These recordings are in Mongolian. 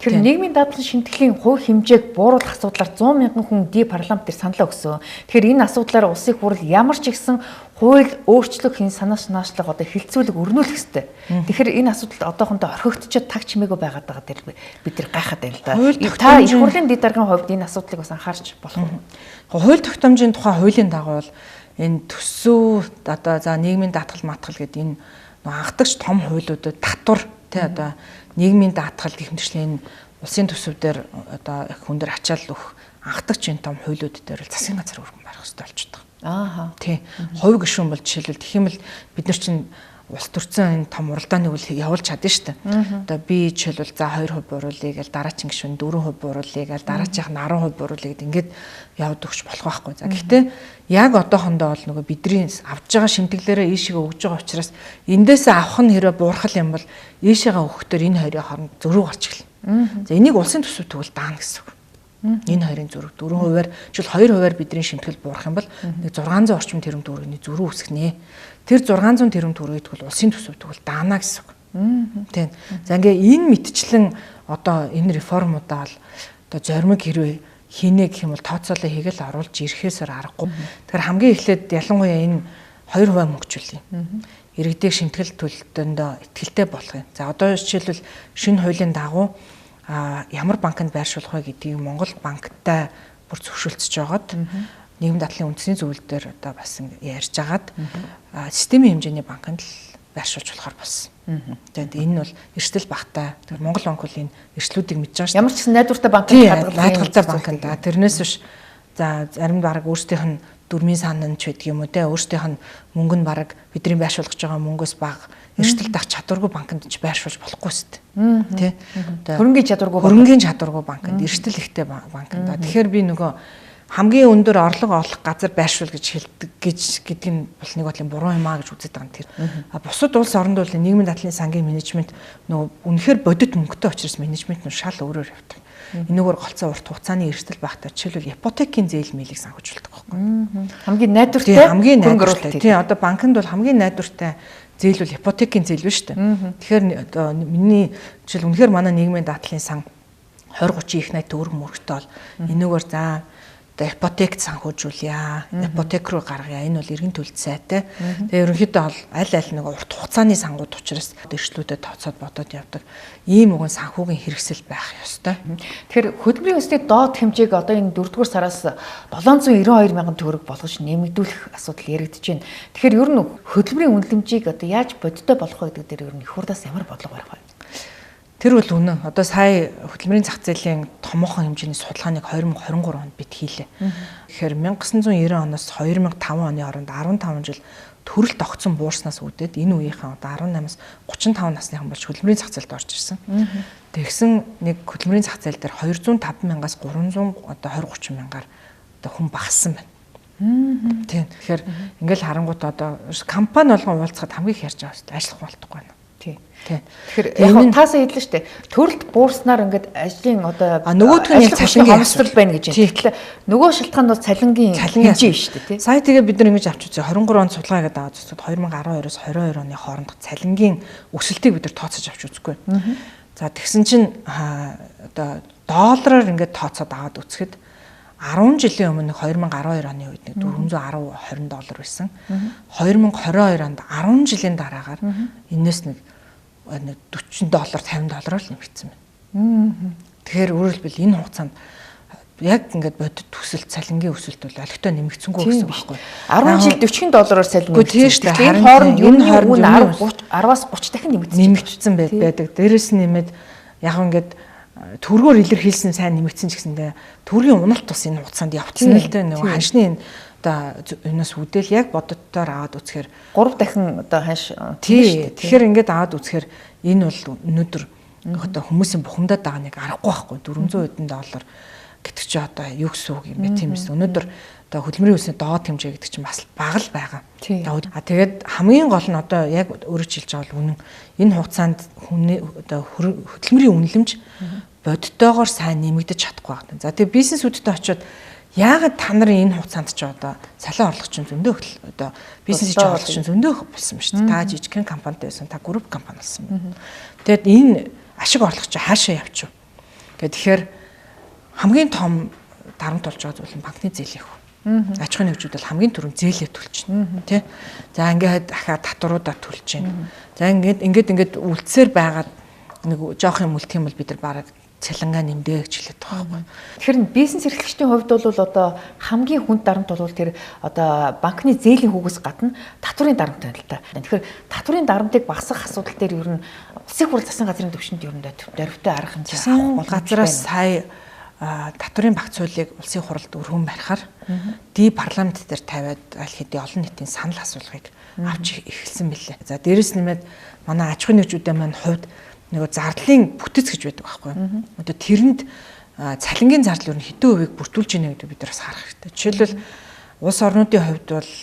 Тэгэхээр нийгмийн дадлын шимтгэлийн хувь хэмжээг бууруулах асуудлаар 100 мянган хүн парламент дээр саналаа өгсөн. Тэгэхээр энэ асуудлаар улсын хурал ямар ч ихсэн хууль өөрчлөх хин санаас наашлага одоо хилцүүлэг өрнүүлэх ёстой. Тэгэхээр энэ асуудалд одоохондоо орхигдчиход таг чимээгүй байгаад байгаа дээр бид нар гайхаад байна л да. Та их хурлын дэд даргын хувьд энэ асуудлыг бас анхаарч болох уу? Хууль тогтоомжийн тухай хуулийн дагуу энэ төсөв одоо за нийгмийн даатгал матгал гэдэг энэ анхдагч том хуулиудад татвар тий одоо нийгмийн даатгал гэх мэтчлэн улсын төсөв дээр одоо их хүн дээр ачаал өгөх анхдагч энэ том хуулиуд дээр засгийн газар өргөн барих хэрэгтэй болчихдог. Ааха. Тий. Хувь гишүүн бол жишээлбэл тэгэх юм бол бид нар чинь улс төрсөн энэ том уралдааныг үл явуулж чадна шүү дээ. Одоо би жишээлбэл за 2% бууруулъя гээл дараагийн гишүүн 4% бууруулъя гээл дараачих нь 10% бууруулъя гэд ингээд яваад өгч болох байхгүй. За гэхдээ яг одоохондоо бол нөгөө бидний авж байгаа шимтгэлээрээ ийшээгээ өгж байгаа учраас эндээсээ авах нь хэрэг буурхал юм бол ийшээгээ өгөхдөө энэ хоёрын хооронд зөрүү гарч эхэлнэ. За энийг улсын төсөв тэгвэл даана гэсэн үг. Энэ хоёрын зөрүү 4%-аар жишээл 2%-аар бидний шимтгэл буурах юм бол нэг 600 орчим тэрбум төгрөгийн зөрүү үүсгэнэ. Тэр 600 тэрбум төгрөгийг тэгвэл улсын төсөв тэгвэл даана гэсэн үг. Тийм. За ингээ энэ мэтчлэн одоо энэ реформудаа бол одоо зоримог хэрвээ хийнэ гэх юм бол тооцоолоо хийгээл оруулж ирэхээсээр аргагүй. Тэгэхээр хамгийн эхлээд ялангуяа энэ 2% мөнгөчлөе. Иргэдийг шимтгэл төлөлтөндөө итгэлтэй болгоё. За одоо жишээлбэл шинэ хуулийн дагуу ямар банкнд байршуулах вэ гэдгийг Монгол банктай бүр зөвшөөрөлдөж байгаад нийгмийн дадлын үндэсний зөвлөл дээр одоо бас ярьж агаад системийн хэмжээний банкнд л байршуулж болохоор болсон. Тэгээд энэ бол эрсдэл багтай. Тэр Монгол банк бол энэ эрсдлүүдийг мэдж байгаа шүү. Ямар ч гэсэн найдвартай банкнд хадгалдаг банкнд тэрнээс биш за зарим бараг өөрсдийнх нь дөрмийн санан ч байдаг юм уу те өөрсдийнх нь мөнгө нь бараг бидний байршуулж байгаа мөнгөөс бага эрсдэл дах чадваргүй банкнд ч байршуулж болохгүй шүү дээ. Тэ. Хөрөнгөний чадваргүй банкнд эрсдэл ихтэй банкнд. Тэгэхээр би нөгөө хамгийн өндөр орлого олох газар байршуул гэж гэдэг нь бол нэг бодлын буруу юм аа гэж үздэг байгаа юм тэр. Бусад улс оронд бол нийгмийн дадлын сангийн менежмент нөгөө үнэхээр бодит мөнгөтэй учраас менежмент нь шал өөрөөр явдаг. Энэгээр голцоо урт хугацааны эрсдэл багтаа жишээлбэл ипотекийн зээл мэлийг санхүүжүүлдэг байхгүй. Хамгийн найдвартай. Тий одоо банкнд бол хамгийн найдвартай зээл бол ипотекийн зээл биш үү? Тэгэхээр одоо миний жишээл үнэхээр манай нийгмийн дадлын сан 20-30 их 80 төгрөг мөрөгтэй бол энэгээр за ипотект санхүүжүүлье. Ипотек руу гаргая. Энэ бол иргэн төлөлт сайтай. Тэгээ ерөнхийдөө бол аль нэг урт хугацааны сангууд учраас дэвшлүүдэд тооцоод бодоод явдаг. Ийм нэгэн санхүүгийн хэрэгсэл байх ёстой. Тэгэхээр хөдөлмөрийн өсний доод хэмжээг одоо энэ 4-р сараас 792 мянган төгрөг болгож нэмэгдүүлэх асуудал яригдж байна. Тэгэхээр ер нь хөдөлмөрийн үнэлэмжийг одоо яаж бодиттой болох вэ гэдэг дээр ер нь их хурдаас ямар бодлого барих вэ? Тэр бол үнэн. Одоо сая хөдөлмөрийн зах зээлийн томоохон хэмжээний судалгааныг 2023 онд бид хийлээ. Тэгэхээр 1990 оноос 2005 оны хооронд 15 жил төрөлт огцон буурснаас үүдээд энэ үеийнхэн одоо 18-аас 35 насныхан болж хөдөлмөрийн зах зээлд орж ирсэн. Тэгсэн нэг хөдөлмөрийн зах зээл дээр 205 мянгаас 300 одоо 20-30 мянгаар одоо хүн багассан байна. Тийм. Тэгэхээр ингээл харангуут одоо компани болгон уулзахад хамгийн их ярьж байгаа шүү дээ. Ажиллах болтухгүй байна. Тэгэхээр яг таасаа хэллээ шүү дээ. Төрөлт буурснаар ингээд ажлын одоо нөгөөдх нь цалингийн хомсдол байна гэж байна. Тэгэхээр нөгөө шалтгаан бол цалингийн хэмжээ шүү дээ, тий. Сая тэгээ бид нар ингэж авч үзье. 23 онд судалгаа гэдэг аваад үзэхэд 2012-оос 22 оны хооронд цалингийн өсөлтийг бид нар тооцож авч үзэхгүй. За тэгсэн чинь одоо доллараар ингээд тооцоод аваад үзэхэд 10 жилийн өмнө 2012 оны үед нэг 410 $20 байсан. 2022 онд 10 жилийн дараагаар энэс нэг $40 $50-аар л нэмэгдсэн байна. Тэгэхээр өөрөөр хэлбэл энэ хугацаанд яг ингээд бодит төсөлт цалингийн өсөлт бол олигтой нэмэгдсэнгүй гэсэн үг байхгүй. 10 жил $40 цалин нэмэгдсэн. Энэ хооронд юмны үн 10-аас 30 дахин нэмэгдсэн байдаг. Дээрээс нь нэмээд яг ингээд төргөөр илэрхийлсэн сайн нэмэгдсэн ч гэсэндээ төргийн уналт бас энэ хугацаанд явцсан л дээ нөгөө ханшны одоо энэс үдэл яг бодоттоор аваад үзэхээр 3 дахин одоо ханш тэгэхээр ингээд аваад үзэхээр энэ бол өнөөдөр одоо хүмүүсийн бухимдаад байгаа нэг аргагүй байхгүй $400 гэдэг чи одоо юу гэсэн үг юм бэ тиймээс өнөөдөр одоо хөдөлмөрийн өсний доод хэмжээ гэдэг чинь бас бага л байгаа. Тэгээд хамгийн гол нь одоо яг өөрөө хэлж байгаа бол үнэн энэ хугацаанд хүний одоо хөдөлмөрийн үнэлэмж бодиттойгоор сайн нэмэгдэж чадахгүй байна. За тэгээд бизнесүүдтэй очиод яагаад та нарын энэ хугацаанд ч одоо салон орлого чинь зөндөө одоо бизнес хийж орлого чинь зөндөө болсон ба шүү дээ. Та жижигхэн компанитай байсан, та групп компани болсон байна. Тэгээд энэ ашиг орлого чинь хаашаа явчих вэ? Тэгэхээр хамгийн том дарамт болж байгаа зүйл нь банкны зээлийнх. Аж ахуйн нэгжүүд бол хамгийн түрүүнд зээлээ төлж байна. Тэ? За ингээд дахиад татваруудаа төлж байна. За ингээд үлдсээр байгаад нэг жоох юм үлдэх юм бол бид нар бараг цалингаа нэмдээ гэж хэлээд байгаа байхгүй. Тэгэхээр бизнес эрхлэгчдийн хувьд бол одоо хамгийн хүнд дарамт бол тэр одоо банкны зээлийн хүүгээс гадна татварын дарамт байна л та. Тэгэхээр татварын дарамтыг багасгах асуудал дээр ер нь улсын хурал засгийн газрын төвшөнд ер нь дөрвтэй арга хэмжээ авах газраас сая татварын багц хуулийг улсын хуралд өргөн барихаар парламент дээр тавиад аль хэдийн олон нийтийн санал асуулгыг авч эхэлсэн билээ. За дээрэс нэмээд манай аж ахуйн нэгжүүдийн маань хувьд нэг зардлын бүтэц гэж байдаг байхгүй юу. Одоо тэрэнд цалингийн зардал нь хэдэн хувийг бүртгүүлж ийнэ гэдэг бид нар бас харах хэрэгтэй. Жишээлбэл улс орнуудын хувьд бол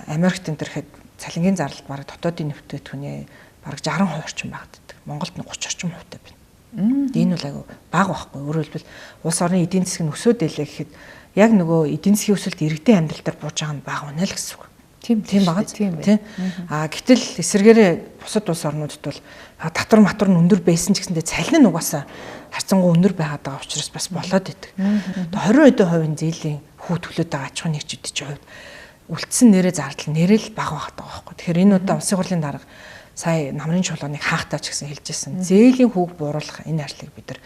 Америкт энэ төрхэд цалингийн зардал бараг дотоодын нэмэгдэлтхүний бараг 60% орчим багтдаг. Монголд нь 30 орчим хувьтай байна. Энэ бол айгүй бага байхгүй. Өөрөөр хэлбэл улс орны эдийн засаг нь өсөөд байлаа гэхэд яг нөгөө эдийн засгийн өсөлт иргэдийн амьдрал дээр бууж байгаа нь бага байна л гэсэн үг. Тийм байгаа тийм. Гэтэл эсвэргээрээ бусад улс орнуудад бол татвар матвар нь өндөр байсан ч гэсэндээ цалин нь угаасаа харьцангуй өндөр байгаад байгаа учраас бас болоод идэг. 20% зээлийн хүү төлөөд байгаа аж ахуйн нэгжүүд чинь хувьд үлдсэн нэрээ зардал нэрээ л бага байгаад байгаа байхгүй. Тэгэхээр энэ удаа улсын хурлын дарга сая намрын чуулганыг хаахтаа ч гэсэн хэлжсэн. Зээлийн хүүг бууруулах энэ ажлыг бид нар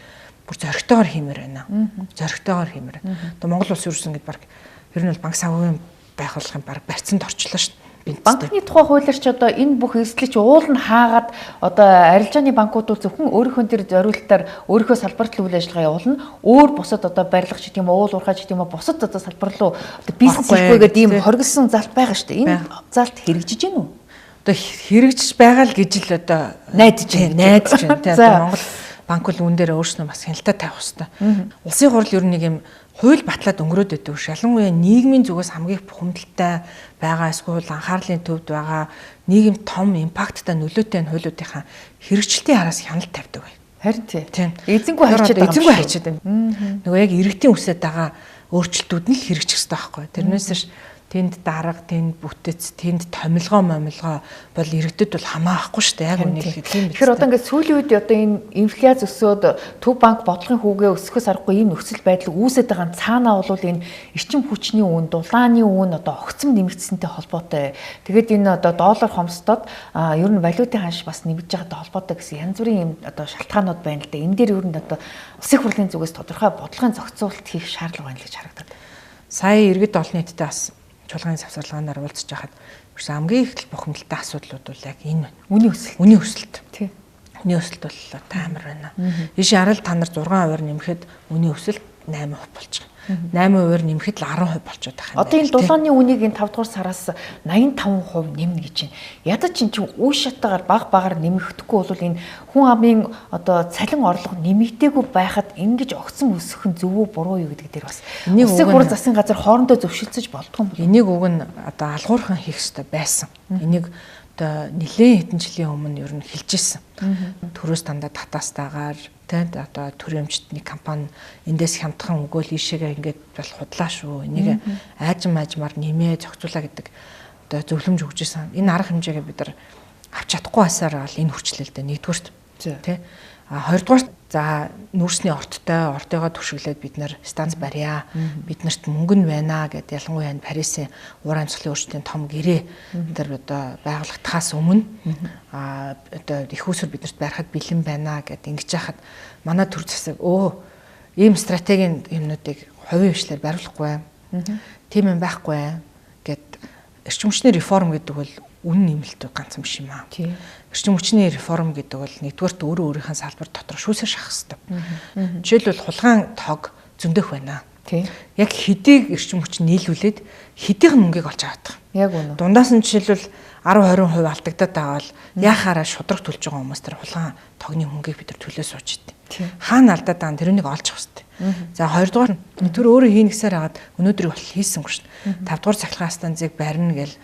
бүр зоригтойгоор хиймээр байна. Зоригтойгоор хиймээр. Одоо Монгол улс ерөөсөн гэдэг баг ер нь бол банк санхүүгийн байх болгохын баг барьцанд орчлоо шүү дээ. Банкны тухай хуулиар ч одоо энэ бүх эслэж уул нь хаагаад одоо арилжааны банкуд бол зөвхөн өөрийнхөө тэр зориулалтаар өөрийнхөө салбарт л үйл ажиллагаа явуулна. Өөр бусад одоо барилгач гэдэг юм уу, уул уурхайч гэдэг юм уу, бусад одоо салбар руу одоо бизнес хийхгүйгээд ийм хоригдсан залт байгаа шүү дээ. Энэ залт хэрэгжиж гэнэ үү? Одоо хэрэгжиж байгаа л гэж л одоо найдаж байна. Тэ одоо Монгол банк бол үүн дээр өөрснөө бас хяналтаа тавих хэрэгтэй. Улсын хурал ер нь нэг юм хууль батлаад өнгөрөөд өгдөг. Шалангуяа нийгмийн зүгээс хамгийн бухимдалтай байгаа эсвэл анхаарлын төвд байгаа нийгэм том импакттай нөлөөтэй хуулиудынхаа хэрэгжилтийн араас хяналт тавьдаг бай. Харин тийм. Эзэнгүй хайчаад байна. Нөгөө яг иргэдийн үсэд байгаа өөрчлөлтүүд нь л хэрэгжих хэрэгтэй байхгүй. Тэрнээс тэнд дарга, тэнд бүтэц, тэнд томилгоо бол иргэдэд бол хамаахгүй шүү дээ. Яг үнийг хэлэх юм. Тэгэхээр одоо ингээд сүүлийн үед одоо энэ инфляц өсөөд төв банк бодлогын хүүгээ өсөхөөс аргагүй ийм нөхцөл байдал үүсэж байгаа цаанаа бол энэ эрчим хүчний үн, дулааны үн одоо огцом нэмэгдсэнтэй холбоотой. Тэгээд энэ одоо доллар хомсдод ер нь валютын ханш бас нэмэгдэж байгаатай холбоотой гэсэн янз бүрийн юм одоо шалтгаанууд байна л да. Энэ дээр ер нь одоо улсын хурлын зүгээс тодорхой бодлогын зохицуулалт хийх шаардлага байна гэж харагдав. Сая иргэд олон нийтэд бас чуулганы завсарлагаар уулзж байхад хамгийн их бухимдалтай асуудлууд бол яг энэ байна. Үнийн өсөлт. Тий. Үнийн өсөлт бол таамар байна. Иш арал та нар 6% нэмэхэд үнийн өсөлт 8% болж байгаа. 8% нэмэхэд л 10% болчиход байгаа юм. Одоо энэ дулааны үнийг энэ 5 дугаар сараас 85% нэмнэ гэж байна. Ядаж чинь үе шатаагаар багаар нэмэгдэхгүй бол энэ хүн амын одоо цалин орлого нэмэгдээгүй байхад ингэж огцом өсөх нь зөв үү буруу юу гэдэг дээр бас улсын хурал засгийн газар хоорондоо зөвшөлдсөж болдгоо юм бол. Энийг уг нь одоо алгуурхан хийх хэрэгтэй байсан. Энийг одоо нэлээд хэдэн жилийн өмнө ер нь хэлж ирсэн. Төрөөс дандаа татаастайгаар тэнд одоо төр өмчтний компани эндээс хямдхан өгөөл ийшээгээ ингээд бол худлаа шүү. Энийг аажмаар нэмээ зохицуулаа гэдэг одоо зөвлөмж өгч ирсэн. Энэ арга хэмжээгээ бид нар авч чадахгүй байсаар бол энэ хүчлэлтэй нэгдүгüрт тий. Хоёрдугаар за нүүрсний ортойгоо түшиглээд бид нар станц барья. Биднэрт мөнгө нь байна гэд ялангуяа Парисын уур амьсгалын өөрчлөлтийн том гэрээ дээр одоо байгуулагдахаас өмнө одоо их усүр биднэрт барихад бэлэн байна гэд ингэж яхад манай төр засаг ийм стратегийн юмнуудыг хувийн хвшлэр бариулахгүй. Тийм юм байхгүй гэд эрчим хүчний реформ гэдэг бол үнэн нэмэлт ганцхан биш юм аа. Эрчим хүчний реформ гэдэг бол нэгдүгээрт өөрийнхөө салбар дотор шүүсээр шахах хэрэгтэй. Жишээлбэл хулгайн тог зөндөх байна. Яг хэдийг эрчим хүч нийлүүлээд хэдийнх нь мөнгийг олж аваад байгаа. Яг үнэ. Дундаас нь жишээлбэл 10-20% алдагдаад байгаа бол яхаараа шудраг төлж байгаа хүмүүс тэр хулгайн тогны мөнгийг бид нар төлөө сууж идэв. Хаана алдаад байгаа тэрнийг олж авах хэрэгтэй. За хоёрдугаар нь тэр өөрөө хийнэ гэсээр хагаад өнөөдрийг бол хийсэнгүй шүү дээ. 5 дугаар цахилгаан станцыг барина гэл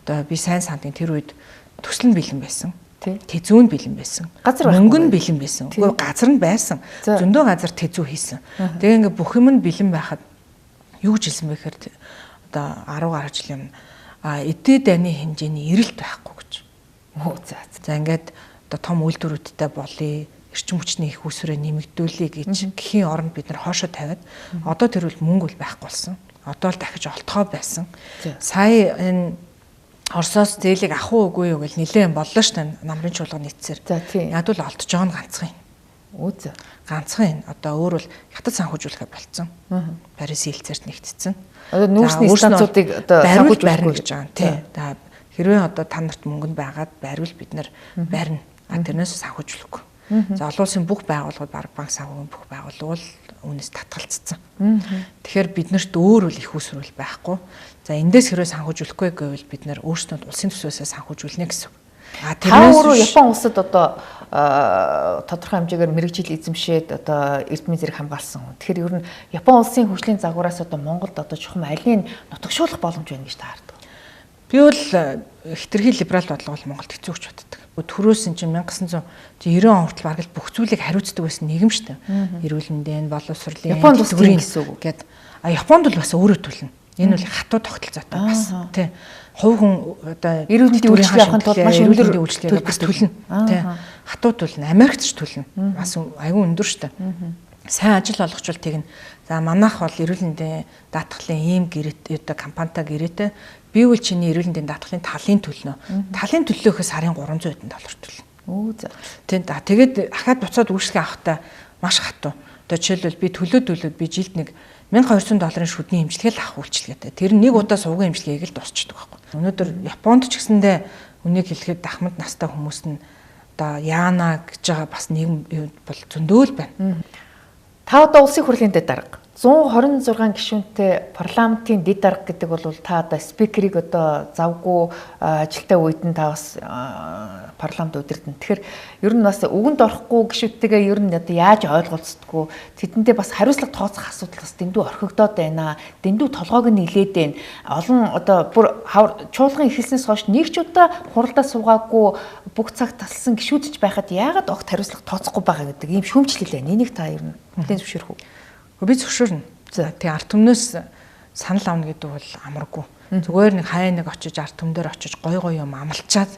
одоо би сайн сандын тэр үед төсөл нь бэлэн байсан. Тэзүү нь бэлэн байсан. Мөнгө нь бэлэн байсан. Үгүй газар нь байсан. Зөндөө газар тэзүү хийсэн. Тэгээ ингээ бүх юм нь бэлэн байхад юу гэж хэлсэн бэ гэхээр одоо 10 гаруй жилийн эдээ дайны хэмжээний эрэлт байхгүй гэж. За ингээд одоо том үйлдвэрүүдтэй болъё. эрчим хүчний их усрээ нэмэгдүүлэе гэж гэхийн оронд бид нар хоошо тавиад одоо тэр үл мөнгө байхгүй болсон. Одоо л дахиж олтгоо байсан. Сая энэ Оросоос зээлийг ах уугүй юу гэж нэлээд боллоо ш та намрын чуулганы нийтсээр. Яг л олдож байгаа нь ганцхан юм. Үгүй. Ганцхан энэ. Одоо өөр бол хятад санхүүжүүлэхэ болцсон. Парис хилцээрт нэгтцсэн. Одоо нүүрсний станцуудыг одоо санхүүжүүлэх гэж байгаа. Тий. За хэрвээ одоо та нарт мөнгөнд байгаад байрвал бид нар барина. Тэрнээс санхүүжүүлэхгүй. За олон улсын бүх байгууллагууд баг банк санхүүгийн бүх байгууллага бол үүнээс татгалцсан. Тэгэхээр биднэрт өөр үл их усрүүл байхгүй. За эндээс хэрвээ санхүүжүүлэхгүй гэвэл бид нар өөрсдөө улсын төсвөөсөө санхүүжүүлнэ гэсэн. Тэрнээс өөрөө Япон улсад одоо тодорхой хэмжээгээр мэрэгжил эзэмшээд одоо эрдмийн зэрэг хамгаалсан. Тэгэхээр ер нь Япон улсын хөгжлийн загвараас одоо Монголд одоо чухам алийг нутагшуулах боломж байна гэж таардаг. Би бол хэтэрхий либерал бодлого бол Монголд хэцүү гэж боддог. Төрөөс нь чинь 1990 он хүртэл бараг л бүх зүйлийг хариуцдаг байсан нийгэм шүү дээ. Эрүүл мэндийн, боловсролын, Японд бас тийм гэсэн үг гээд Японд бол бас өөрөө төлнө. Энэ бол хатуу тогтолцоотой бас тий. Хувь хүн одоо эрүүл мэндийн үйлчлэг авахын тулд маш өндөр үйлчлэгээ бас төлнө. Тий. Хатуу төлнө, Америкт ч төлнө. Бас аюу өндөр шүү дээ. Сайн ажил олгочвол тэгнэ. За манайх бол эрүүл мэндийн даатгалын ийм гэрээтэй одоо компанитай гэрээтэй би үл чиний эрүүл мэндийн даатгалын талын төлнө. Талын төллөөхөөс сарын $300 төлнө. Оо за. Тий. Тэгээд ахаад буцаад үйлчлэгээ авахтаа маш хатуу. Одоо жишээлбэл би төлөөд би жилд нэг $1200 шүдний эмчилгээ л авах үйлчлэгээтэй. Тэр нэг удаа сувгийн эмчилгээг л дуусчихдаг байхгүй. Өнөөдөр Японд ч гэсэндээ үнийг хэлэхэд дахмад настай хүмүүс нь одоо яана гэж байгаа бас нийгэм бол зөндөө л байна. Та одоо улсын хурлын дэд дарга 126 гишүүнтэй парламентын дэд дарга гэдэг бол та одоо спикерийг одоо завгүй ажилтаа үед нь та бас парламент удирдна. Тэгэхээр ер нь бас үгэнд орохгүй гишүүдтэйгээ ер нь одоо яаж ойлголцдгүү тэдэндээ бас хариуцлага тооцох асуудал бас дэндүү орхигдоод байна. Дэндүү толгойг нь нилээд байна. Олон одоо бүр чуулган эхэлснээс хойш нэг ч удаа хуралдаа суугаагүй бүх цаг талсан гишүүдч байхад яагаад огт хариуцлага тооцохгүй байгаа гэдэг ийм шүүмжлэл байна. Энийг та ер нь хүлээн зөвшөөрөх үү? Би зөвшөөрнө. За тий ард түмнээс санал авна гэдэг бол амаргүй. Зүгээр нэг хай нэг очиж ард түмдэр очиж гой юм амлчаад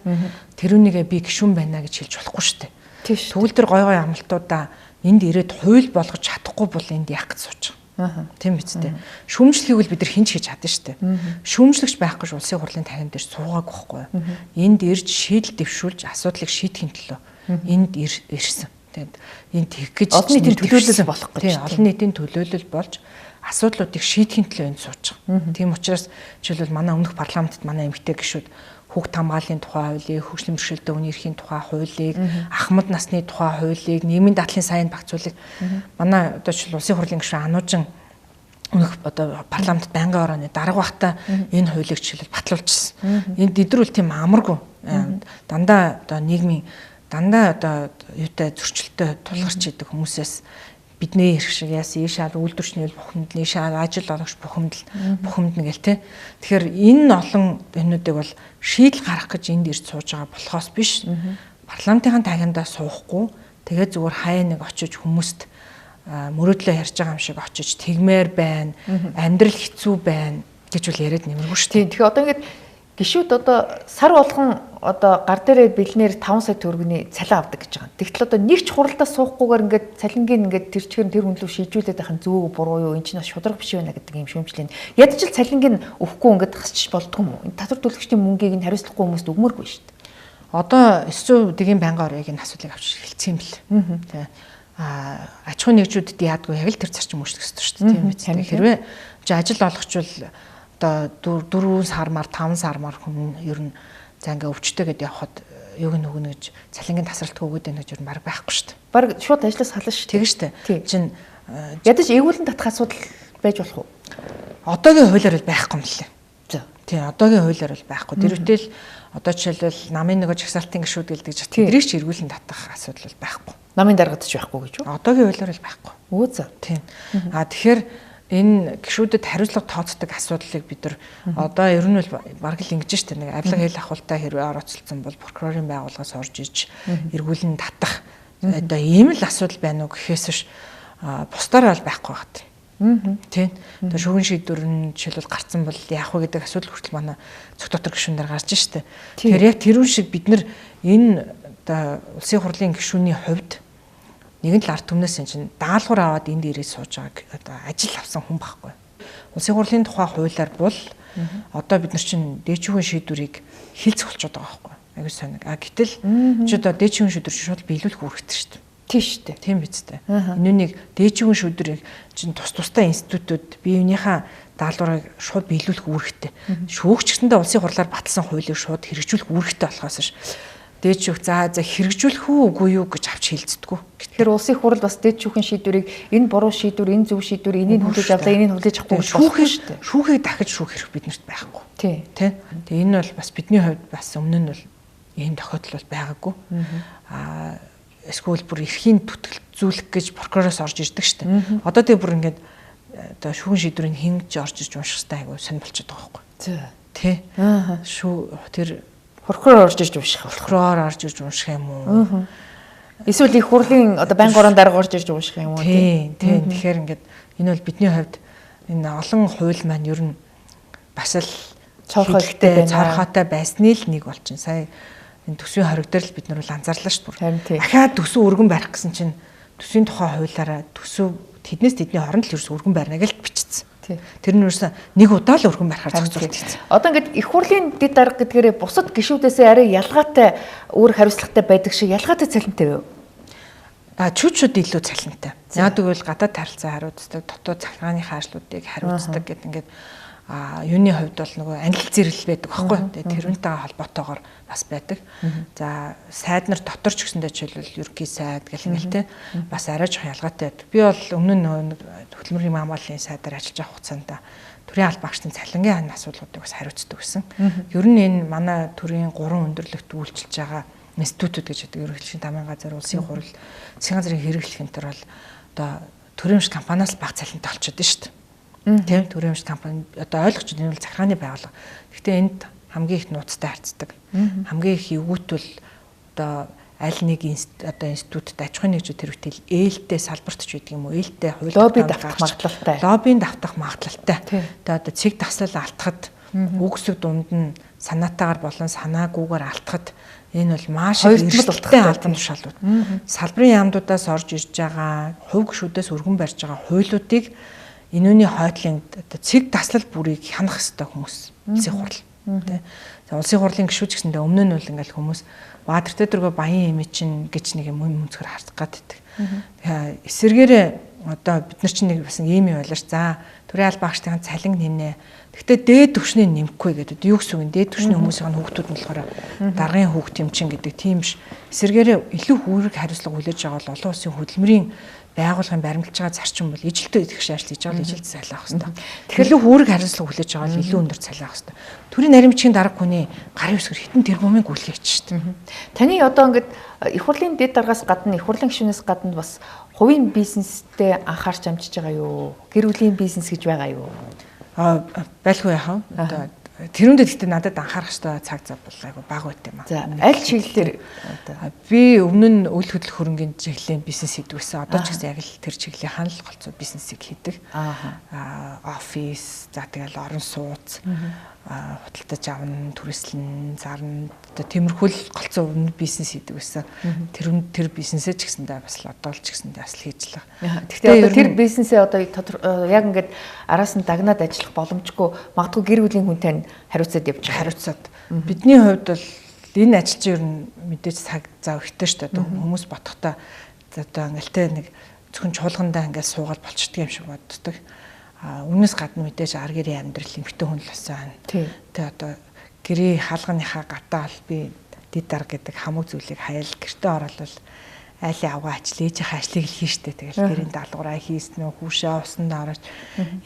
тэрүүнийгээ би гишүүн байна гэж хэлж болохгүй шүү дээ. Тэгвэл тэр гой амлалтуудаа энд ирээд хууль болгож чадахгүй бол энд яах гэж сууж байгаа. Тийм биз дээ. Шүүмжлэхийг бол бид нар хинч хийж чадна шүү дээ. Шүүмжлэгч байх гэж улсын хурлын тавин дээр суугаагүй байхгүй юу? Энд ирж шийдэл дэвшүүлж асуудлыг шийдэхин төлөө энд ирсэн. Тэгээд энэ тэгэх гэж олон нийтийн төлөөлөл болох гэж. Тийм олон нийтийн төлөөлөл болж асуудлуудыг шийдэхин төлөө энд сууж байгаа. Тийм учраас жишээлбэл манай өмнөх парламентд манай эмэгтэй гишүүд хүүхд хамгааллын тухай хуулийг, хөгжлийн бэрхшээлтэй хүний эрхийн тухай хуулийг, ахмад насны тухай хуулийг, нийгмийн дадлын сайн багцуулыг манай одоо жишээл улсын хурлын гишүүн Ануужин өмнөх одоо парламентд байнгын орооны дарга бахта энэ хуулийг жишээл батлуулчихсан. Энд эдрүүл тийм амаргүй дандаа одоо нийгмийн дандаа одоо юутай зөрчилтэй тулгарч идэг хүмүүсээс бидний эрх шиг яасан ийшаал үйлдвэрчний бухимдал ийшаал ажил олгогч бухимдна гэл тэ. Тэгэхээр энэ олон юмнуудыг бол шийдэл гаргах гэж энд ирж сууж байгаа болохоос биш. Парламентын тагиндаа суухгүй тэгээд зүгээр хаяа нэг очиж хүмүүст мөрөөдлөө ярьж байгаа юм шиг очиж тэгмээр байна, амьдрал хэцүү байна гэж үл яриад нэмэргүй шүү дээ. Тэгэхээр одоо ингээд гишүүд одоо сар болгон одоо гар дээрээ бэлнээр 5 сая төгрөгийн цалин авдаг гэж байгаа. Тэгтэл одоо нэг ч хуралдаа суухгүйгээр ингээд цалингийн ингээд тэр чигээр тэр хүн лөө шийдвүүлээд байх нь зөв буруу юу энэ чинь бас шудраг биш байна гэдэг юм шүүмжлэн. Ядаж л цалингийн өгөхгүй ингээд хасчих болдгоо юм уу? Энэ татвар төлөгчдийн мөнгийг нь хариуцлахгүй хүмүүст өгмөргүй шүү дээ. Одоо 900-ийн байнгын оройн асуудлыг авч хэлсэн юм бэл. Тэ. Аж ахуйн нэгжүүдэд яадгүй яг л тэр зарчим үүсгэх ёстой шүү дээ. Тийм биз. Хэрвээ ажил олгочвол одоо 4 сармаар 5 сармаар хүн ер нь за ингээ өвчтөй гэдээ явхад юг нөгөнө гэж цалингийн тасралтгүй өгöd байх гэж ер нь баг байхгүй шүү дээ. Баг шууд ажлаас хална шүү. Тэгэж штэ. Чин ядаж ээгүүлэн татах асуудал байж болох уу? Одоогийн хуулиар бол байхгүй юм лээ. За. Тий, одоогийн хуулиар бол байхгүй. Тэр үтэл одоо жишээлбэл намын нөгөө жагсаалтын гишүүд гэлдэг чинь тэдрийг ч эргүүлэн татах асуудал бол байхгүй. Намын даргад ч байхгүй гэж үү? Одоогийн хуулиар бол байхгүй. Өө за. Тийм. Тэгэхээр энэ гишүүдэд хариуцлага тооцдог асуудлыг бид нар одоо ер нь бол бараг л ингэж штэ нэг авилга хэл ахуултаа хэрвээ орооцолцсон бол прокурорын байгууллагаас орж иж эргүүлэн татах одоо ийм л асуудал байна уу гэхээс ш бусдаар бол байхгүй багт. Тийм. Одоо шүүгэн шийдвэр нь жишээлбэл гарцсан бол яах вэ гэдэг асуудал хүртэл манай цог дотор гишүүнээр гарч штэ. Тэгэхээр яг тэрүүн шиг бид нар энэ одоо улсын хурлын гишүүний хувьд нэгэн л ард түмнээс чинь даалгавар аваад энд ирээд сууж байгааг одоо ажил авсан хүн байхгүй. Улсын хурлын тухай хуулиар бол одоо бид нар чинь дээчүүгийн шийдвэрийг хилцэх болчиход байгаа байхгүй. Аюу сониг. Гэтэл чи одоо дээчүүгийн шийдвэр шууд биелүүлэх үүрэгтэй шүү дээ. Тийм шүү дээ. Тийм биз дээ. Энүүнийг дээчүүгийн шийдвэрийг чинь тустай институтууд биеийнхаа даалгаврыг шууд биелүүлэх үүрэгтэй. Шүүгчгэндээ улсын хурлаар баталсан хуулийг шууд хэрэгжүүлэх үүрэгтэй болохоос ш. Дээчүүх за хэрэгжүүлэх үү үгүй юу гэж авч хэлцдэггүй. Тэгэхээр улсын хурал бас дээчүүхийн шийдвэрийг энэ буруу шийдвэр, энэ зөв шийдвэр, энийг хүлээж авлаа, энийг хүлээж авахгүй гэж болохгүй шүү дээ. Шүүхийг дахиж шүүх хэрэг биднэрт байхгүй. Тий. Тэгээ энэ бол бас бидний хувьд бас өмнө нь бол ийм тохиолдол бол байгаагүй. Эсвэл бүр эрхийн түтгэлзүүлэх гэж прокуророос орж ирдэг шүү дээ. Одоо тэгээ бүр ингээд одоо шүүхийн шийдвэрийг хингэж орж ирж унших хэрэгтэй айгу сонь болчиход байгаа байхгүй. Тий. Тэр прокурор орж ирж унших. Прокурор орж ирж унших юм уу? Эсвэл их хурлын одоо байнгын орон дарга орж ирж унших юм уу? Тий. Тэгэхээр ингээд энэ бол бидний хувьд энэ олон хууль маань ер нь бас л цорхойтой байсны л нэг болчихно. Сая энэ төсвийн хориг дээр л бид нар бол анзаарлаа шүү дээ. Дахиад төсөв өргөн барих гэсэн чинь төсвийн тухай хуулиараа төсөв тэднээс тэдний хооронд л ерөөс өргөн барина гэж бичсэн. Тэр нь ерөөс нэг удаа л өргөн барихаар зохицуулчихсан. Одоо ингээд их хурлын дэд дарга гэдгээрээ бусад гишүүдээс арай ялгаатай өөр хариуцлагатай байдаг шиг ялгаатай цалинтай юу? Чүчүүд илүү цалинтай. Яг тэгвэл гадаад харилцаа хариуцдаг, дотоод захиргааны ажлуудыг хариуцдаг гэдэг ингээд юуны хувьд бол нөгөө анил зэрэл байдаг байхгүй. Тэгээ тэрүүнтэйгээ холбоотойгоор бас байдаг. За сайд нар дотор ч гэсэндээ жишээлбэл ерөнхий сайд гэх юм л те бас арай жоох ялгаатай байдаг. Би бол өмнө нь хөтөлмөрийн маамлалын сайдаар ажиллаж байгаа хугацаанд төрийн аль багшийн цалингийн асуудлуудыг бас хариуцдаг гэсэн. Ер нь энэ манай төрийн 3 өндөрлөгт үйлчилж байгаа институтууд гэж байдаг. Ерөнхийлөгчийн дамын газар, улсын хурал, засгийн газрын хэрэглэх энэ төр бол одоо төрийн өмч компаниас бага цалинтай болчиход байна шүү дээ. Тийм төрийн өмч компани одоо ойлгож энэ бол захиргааны байгууллага. Гэхдээ энд хамгийн их нууцтай харьцдаг. Хамгийн их эвгүүтвэл одоо аль нэг одоо институтад аж ахуйн нэгжүүд хэрэгтэл ээлтэй салбарт ч байдаг юм уу? Ээлтэй хууль лобби давтах магадлалтай. Лоббийн давтах магадлалтай. Тэгээ одоо цэг таслал алдахад үгсэг дунд нь санаатаагаар болон санаагүйгээр алдахад энэ бол маш эрсдэлтэй албан тушаалууд. Салбарын яамдуудаас орж ирж байгаа, хувь гишүүдээс өргөн барьж байгаа хуулиудыг энүүний хойдлын цэг таслал бүрийг хянах хэрэгтэй хүмүүс улсын хурал. За улсын хурлын гишүүч гэсэндээ өмнө нь бол ингээл хүмүүс Баатар Тэдэргөө Баян Эми чинь гэж нэг юм өнцгөр хардах гаддаг. Тэгэхээр эсэргээрээ одоо бид нар чинь нэг бас ийм юм байлаа ш. За төрийн аль багштайхан цалин нэмнэ. Гэхдээ дээд түвшний нэмэхгүй гэдэг. Юу гэсэн үг вэ? Дээд түвшний хүмүүсийн хүүхдүүд нь болохоор даргын хүүхд юм чин гэдэг тийм биш. Эсэргээрээ илүү хүүрэг хариуцлага хүлээж байгаа бол олон улсын хөдөлмөрийн байгууллагын баримтлж байгаа зарчим бол ижилтөө идэх ажил хийж байгаа бол ижилт цалин авах хэрэгтэй. Тэгэхээр хүүрэг хариуцлага хүлээж байгаа бол илүү өндөр цалин авах хэрэгтэй. Төрийн наримчгийн дарга хүний гарын үсгэр хитэн тэрбумын гүйлгээ хийж шүү дээ. Таны одоо ингээд их хурлын дэд даргаас гадна их хурлын гишүүнээс гадна бас хувийн бизнестэй анхаарч амжиж байгаа юу? Гэр бүлийн бизнес гэж байгаа юу? Байлгүй яах вэ? Одоо тэрүүндээ гэхдээ надад анхаарах хэрэгтэй цаг зав бол айгу бага байт юм аа. За аль чиглэлээр би өмнө нь үйл хөдлөх хөрөнгөний чиглэлийн бизнес хийдэг байсан. Одоо ч гэсэн яг л тэр чиглэлийн л голцоо бизнесийг хийдэг. Офис, за тэгэл орон сууц, худалдаж авна, түрээслэн, зарна, одоо тиймэрхүү голцоо бизнес хийдэг байсан. Тэр бизнесээ ч гэсэндээ бас л одоо л ч гэсэндээ бас л хийж л байгаа. Гэхдээ тэр бизнесээ одоо яг ингээд араас нь дагнаад ажиллах боломжгүй магадгүй гэр бүлийн хүнтэй хариуцаад явж байгаа. Хариуцаад. Бидний хувьд бол энэ ажил чинь ер нь мэдээж цаг зав ихтэй шүү дээ. Хүмүүс бодохдоо одоо ингээл нэг зөвхөн чуулгандаа ингээд суугаад болчдөг юм шиг боддог. Үүнээс гадна мэдээж ар гэрийн амьдрал эмхтэн хүн л болсон. Тэгээ одоо гэрийн хаалганыхаа гадаа л би дэд дарга гэдэг хамаг зүйлийг хаяал гэртээ ороод бол айлын авгаа ажил ээжийнхээ ажлыг л хийн штэ. Тэгэл гэрийн даалгавраа хийснэ, хүүшээ усанд орож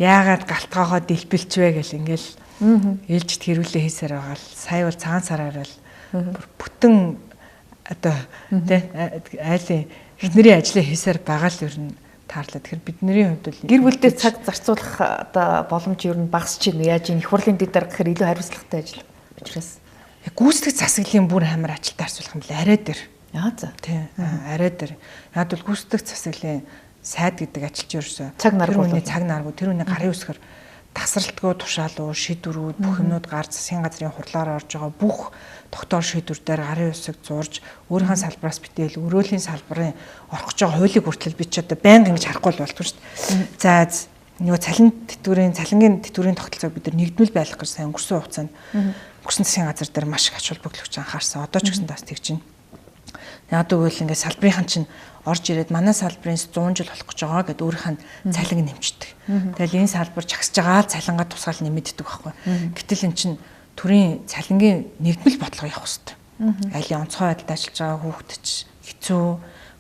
яагаад галтгоогоо дэлбэлч вэ гэл ингээл ээлжид хэрүүлээ хийсээр байгаа л сая бол цагаан сараар л бүтэн одоо тий айлын эхнэрийн ажлыг хийсээр байгаа л ер нь таарлаа. Тэгэхээр бидний хувьд бол гэр бүлдээ цаг зарцуулах одоо боломж ер нь багасч байна. Яаж энэ их хурлын дэд дарга гэхээр илүү хариуцлагатай ажил учраас гүйцэтгэх засаглалын бүр амар ажилтаа харьцуулах юм л арай дээр. За. Тий. Арай дээр. Яг бол гүйцэтгэх засаглалын сайд гэдэг ажилч ерөөсөө цаг наргүй тэр үний гарын үсгэр тасралтгүй тушаалуу шийдвэрүүд бүх юмнууд гар засгийн газрын хурлаар орж байгаа бүх тогтоол шийдвэр дээр гарын үсэг зурж өөрийнхөө салбараас битэл өрөөлийн салбарын орох гэж байгаа хуулийг хүртэл би ч одоо байнга ингэж харахгүй болтгүй шүү дээ. За нөгөө цалингийн тэтгэврийн тогтолцоог бид нар нэгдмэл байлгах гэж сайн өнгөрсөн хугацаанд өнгөрсөн засгийн газар дээр маш их ач холбогдолч анхаарсан. Одоо ч гэсэн тас тэгж байна. Яг тэгвэл ингээд салбарынхан чинь орж ирээд манай салбарын 100 жил болох гэж байгаа гэдээ өөрийнх нь цалин нэмждэг. Тэгэл энэ салбар чагсаж байгаа цалингаа тусгаал нэмэгддэг байхгүй. Гэтэл эн чинь төрийн цалингийн нэгдмэл бодлого явах хэрэгтэй. Айлын онцгой байдалд ажиллаж байгаа хүүхдэд хэцүү,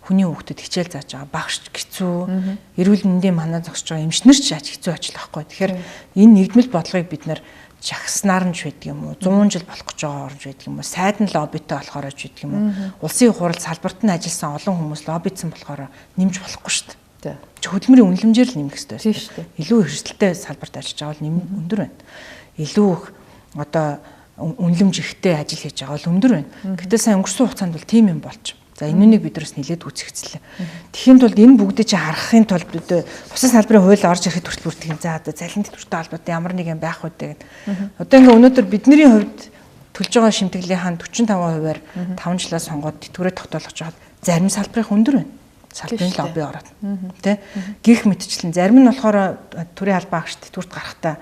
хүний хүүхдэд хичээл зааж байгаа багш хэцүү, эрүүл мэндийн манаа зогсож байгаа эмчнэр ч хэцүү ажил байхгүй. Тэгэхээр энэ нэгдмэл бодлогыг бид нар чагснаар нь ч байдаг юм уу 100 жил болох гэж байгаа орж байдаг юм уу сайд нь лоббитэй болохоор ч байдаг юм уу улсын хурал салбарт нь ажилласан олон хүмүүс лоббидсан болохоор нэмж болохгүй шүү дээ. Хөдөлмөрийн үнэлэмжээр л нэмэх хэрэгтэй шүү дээ. Илүү эрсдэлтэй салбарт ажиллаж байгаа бол өндөр байна. Илүү их одоо үнэлэмж ихтэй ажил хийж байгаа бол өндөр байна. Гэтэл сайн өнгөрсөн хугацаанд бол тийм юм болж. За энэнийг биднээс нэлээд үзэгцлээ. Тэхийн тулд энэ бүгдийг чи харахын тулд бид бусад салбарын хууль орж ирэхэд хүртэл бүртгэн за одоо цалин тэтгэвртэй холбоотой ямар нэг юм байх үү гэдэг. Одоо ингээ өнөөдөр бидний хувьд төлж байгаа шимтгэлийнхэн 45%-аар 5 жилаас сонгоод тэтгэврээ тогтоолгож байгаа зарим салбарын өндөр байна. Салбарын лобби ороод. Тэ? Гэх мэтчлэн зарим нь болохоор төрийн албаа агш тэтгэврт гарахтаа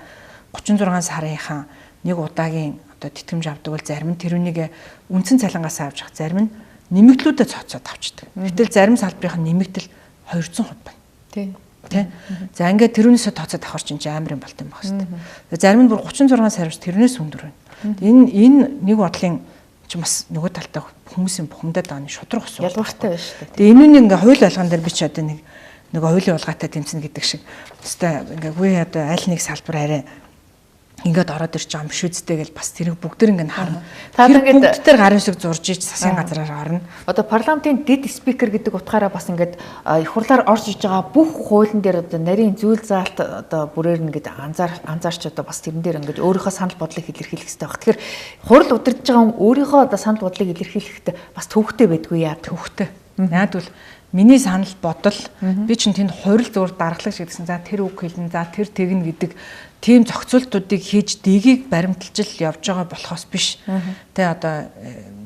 36 сарынхан нэг удаагийн одоо тэтгэмж авдаг бол зарим нь тэрүүнийг үндсэн цалингаас авч явах зарим нь нэмэгдлүүдэд цоцоод авчдаг. Гэтэл зарим салбарын нэмэгдэл 200% байна. Тий. За ингээд тэрүүнээсээ тооцоод авахар чинь амар юм болт юм баг шүү дээ. Зарим нь бүр 36 сараас тэрнээс өндөр байна. Энэ нэг бодлын чи бас нөгөө талтай хүмүүсийн бухимдаад байгаа нь шудраг ус. Ялгартай байна шүү дээ. Тэгээ энэнийг ингээ хууль болгон дээр би ч одоо нэг хуулийн улгаатай тэмцэнэ гэдэг шиг өстой ингээ үгүй одоо аль нэг салбар арай ингээд ороод ирж байгаа юм биш үстэй гэж бас тэрийг бүгдэр ингээд харна. Тэр бүгд тэр гарын үсэг зурж иж засгийн газраар орно. Одоо парламентын дэд спикер гэдэг утгаараа бас ингээд их хурлаар орж иж байгаа бүх хуулийн дээр одоо нарийн зүйл заалт одоо бүрээр ингээд анзаарч одоо бас тэрэн дээр ингээд өөрийнхөө санал бодлыг илэрхийлэх хэрэгтэй баг. Тэгэхээр хурал удирдах байгаа өөрийнхөө одоо санал бодлыг илэрхийлэхдээ бас төвхтэй байдгүй яа төвхтэй. Яг бол миний санал бодол би чинь тэнд хурал зөөр даргалагч гэдгсэн. За тэр үг хэлнэ, за тэр тэгнэ гэдэг тийм зохицуултуудыг хийж дэгийг баримталж явж байгаа болохоос биш. Тэ одоо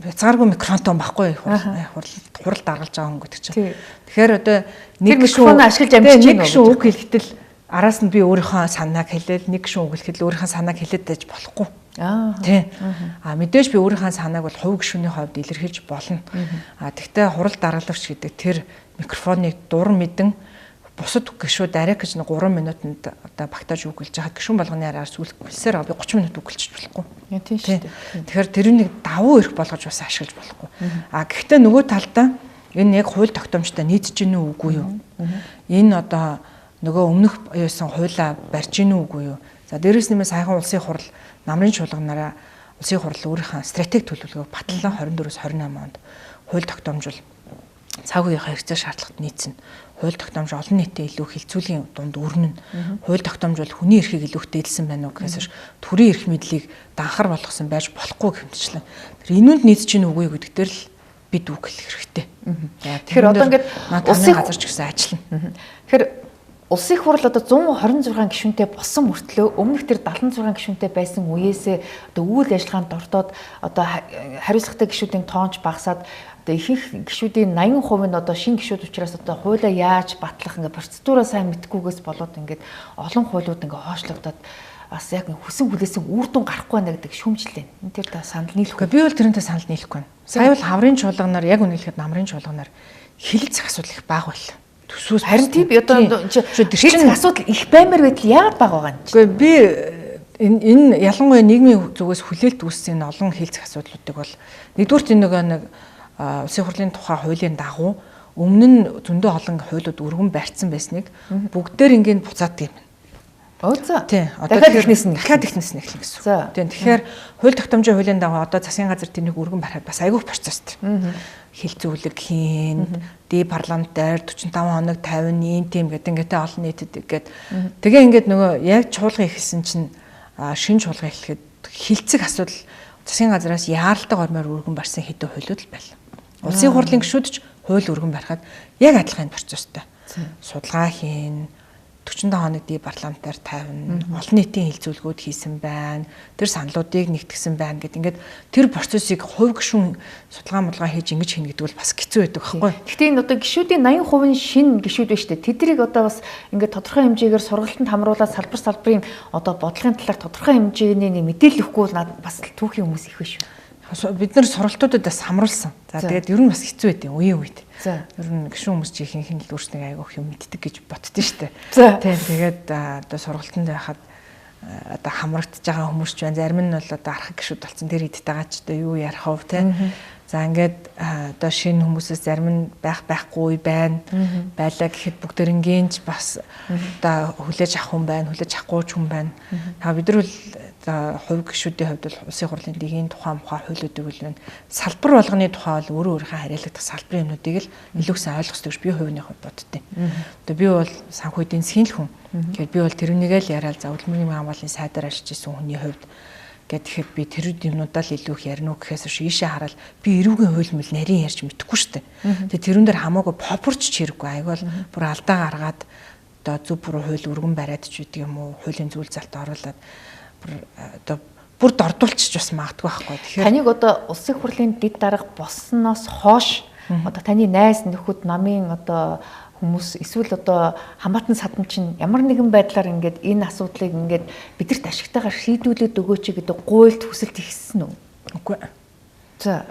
хязгааргүй микрофонтой байхгүй хурал даргалж байгаа хүн гэдэг чинь. Тэгэхээр одоо нэг микрофон ашиглаж амжиж нэг гişүн үг хэлэхдээ араас нь би өөрийнхөө санааг хэлээл нэг гişүн үг хэлэхэд өөрийнхөө санааг хэлээд байж болохгүй. Тий. Мэдээж би өөрийнхөө санааг бол хувь гишүүний хувьд илэрхийлж болно. Тэгвэл хурал даргалагч гэдэг тэр микрофоныг дур мэдэн бусад гишүүд арай гэж 3 минутанд одоо багтааж үгэлж байгаа гишүүн болгоны араар сүлсээр би 30 минут үгэлж болохгүй. Тийм шүү дээ. Тэгэхээр тэрнийг давуу эрх болгож бас ашиглаж болохгүй. Гэхдээ нөгөө талдаа энэ яг хууль тогтоомжтой нийцж гинэ үгүй юу? Энэ одоо нөгөө өмнөх юусан хуулаа барьж гинэ үгүй юу? За дээрээс нэмээ саяхан улсын хурал намрын чуулганаараа улсын хурал өөрийнхөө стратеги төлөвлөгөөг батлан 24-с 28 онд хууль тогтоомжул цаг үеийнхээ хэрэгцээ шаардлагад нийцнэ. Хууль тогтоомж олон нийтэд илүү хилцүүлийн дунд өрнөн. Хууль тогтоомж бол хүний эрхийг илүү хөтөлсөн байна уу гэхээс төрийн эрх мэдлийг данхар болгосон байж болохгүй гэмтчлэн. Тэр энүүнд нийцж гин үгүй гэдэг дээр л бид үг хэлэх хэрэгтэй. Тэгэхээр одоо ингээд улсын газар ч гэсэн ажиллана. Тэгэхээр улсын их хурал одоо 126 гишүүнтэй болсон мөртлөө өмнөх тэр 76 гишүүнтэй байсан үеэсээ одоо үйл ажиллагаанд ортоод одоо хариуцлагатай гишүүдийн тоонч багасаад одоо ихэнх гишүүдийн 80% нь одоо шинэ гишүүд учраас одоо хуулиа яаж батлах ингээ процедураа сайн мэдхгүйгээс болоод ингээд олон хуулиуд ингээ хоошлогдоод бас яг хүсэн хүлээсэн үр дүн гарахгүй байна гэдэг шүүмжлээ. Энэ тэр та санал нийлэхгүй. Би бол тэрнтэй санал нийлэхгүй байна. Сая бол хаврын чуулганаар яг үнэлэхэд намрын чуулганаар хилэлцэх асуудал их бага байл. Төсвөөс харин тийм одоо чинь асуудал их баймар байтал яагаад бага байгаа юм. Гэхдээ би энэ ялангуяа нийгмийн зүгээс хүлээлт үүссэн олон хилцэх асуудлуудыг бол нэгдүгээр энэ нэг улсын хурлын тухай хуулийн дагуу өмнө нь зөндөө олон хуулиуд өргөн барьсан байсныг бүгдээр ингээд буцаадаг юм. За. Тийм. Дахиад ихнээс нь эхлэн гэсэн. Тийм. Тэгэхээр хууль тогтоомжийн хуулийн дагуу одоо засгийн газар тэнийг өргөн барихад бас айгүй процесстэй. Хилцүүлэг хийн, дэд парламентаар 45 хоног 50 ийм тийм гэдэг ингээд олон нийтэд ингээд тэгээ ингээд нөгөө яг чуулган ихсэн чинь шинэ чуулган эхлэхэд хилцэх асуудал засгийн газраас яаралтай гормоор өргөн барьсан хэдэн хуулиуд л байна. Улсын хурлын гишүүд ч хууль өргөн барихад яг адилхан процесстэй. Судалгаа хийн, 45 хоног ди парламентаар тавина. Олон нийтийн хилцүүлгүүд хийсэн байна. Тэр саналуудыг нэгтгэсэн байна гэд ингээд тэр процессыг хувь гишүүн судалгаа хийж ингэж хийнэ гэдэг бол бас хэцүү байдаг байхгүй. Гэхдээ энэ одоо гишүүдийн 80% нь шинэ гишүүд байна шүү дээ. Тэднийг одоо бас ингээд тодорхой хэмжээгээр сургалтанд хамруулаад салбарын одоо бодлогын талаар тодорхой хэмжээний мэдээлэл өгөхгүй бас түүхийн хүмүүс их биш шүү. Бид нар сургалтуудаас хамруулсан. За тэгээд ер нь бас хэцүү байдیں۔ Үеийн үед. Ер нь гишүүн хүмүүс жинхэнэ л өөрснөө айгүйх юм мэддэг гэж боддөө штэ. Тийм тэгээд одоо сургалтанд байхад одоо хамрагдж байгаа хүмүүс ч байна. Зарим нь бол одоо архаг гишүүд болсон. Тэр хэдтэй байгаа ч одоо юу ярих вэ те. За ингээд одоо шинэ хүмүүсээс зарим нь байхгүй байна. Байлаа гэхэд бүгдэрнгийнч бас одоо хүлээж авах хүн байна, хүлээж авахгүй ч хүн байна. Та бид нар бол хувь гишүүдийн хувьд бол улсын хурлын дэгийн тухай хуулиудыг бол салбар болгоны тухай бол өөрийнхөө хариалагдах салбарын юмнуудыг л илүү сайн ойлгох гэж би хувийн хувьд боддیں۔ Одоо би бол санхүү эдийн засгийн хүн. Тэгэхээр би бол тэрүүнийгээ л яриад за улмын хамгааллын сайдаар ажиллаж исэн хүний хувьд гэхээр би тэр юмнуудаа л илүү их ярина уу гэхээс биш ийшээ хараад би эрүүгийн хууль мэл нарийн ярьж мэдэхгүй штэ. Тэгээ тэрүүн дээр хамаагүй попорч чирэггүй айгуул бүр алдаа гаргаад одоо зөв буруу хууль өргөн бариад ч үгүй юм уу хуулийн зүйл залт оруулаад одоо бүр дордуулчих бас магадгүй байхгүй. Тэгэхээр таныг одоо улсын хурлын дэд дарга болсноос хойш одоо таны найз нөхөд намын одоо хүмүүс эсвэл одоо хамаатан садан чинь ямар нэгэн байдлаар ингээд энэ асуудлыг ингээд бидэрт ашигтайгаар шийдүүлээд өгөөч гэдэг гуйлд хүсэлт ихсэн үү? Үгүй. За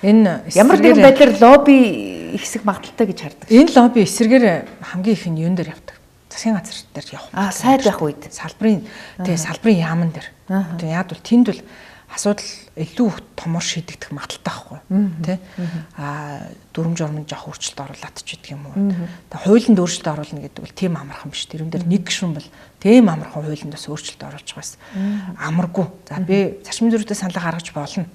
энэ ямар нэгэн байдлаар лобби ихсэх магадaltaй гэж хардаг. Энэ лобби эсрэгээр хамгийн их нь юун дээр явдаг. Засгийн газар дээр явах. Сайд байх үед салбарын салбарын яамн дээр. Тэгээ яад бол тэнд бол асуудал илүү томор шийдэгдэх магадaltaй байхгүй тий дүрм журмын жоох өөрчлөлт оруулаад ч гэдэг юм уу. Тэгээ хуулинд өөрчлөлт оруулна гэдэг бол тийм амархан биш. Тэрэн дээр нэг гишүүн бол тийм амархан хуулинд бас өөрчлөлт оруулж байгаас амаргүй. За би зарчмын зөрүүтэй санал гаргаж болно.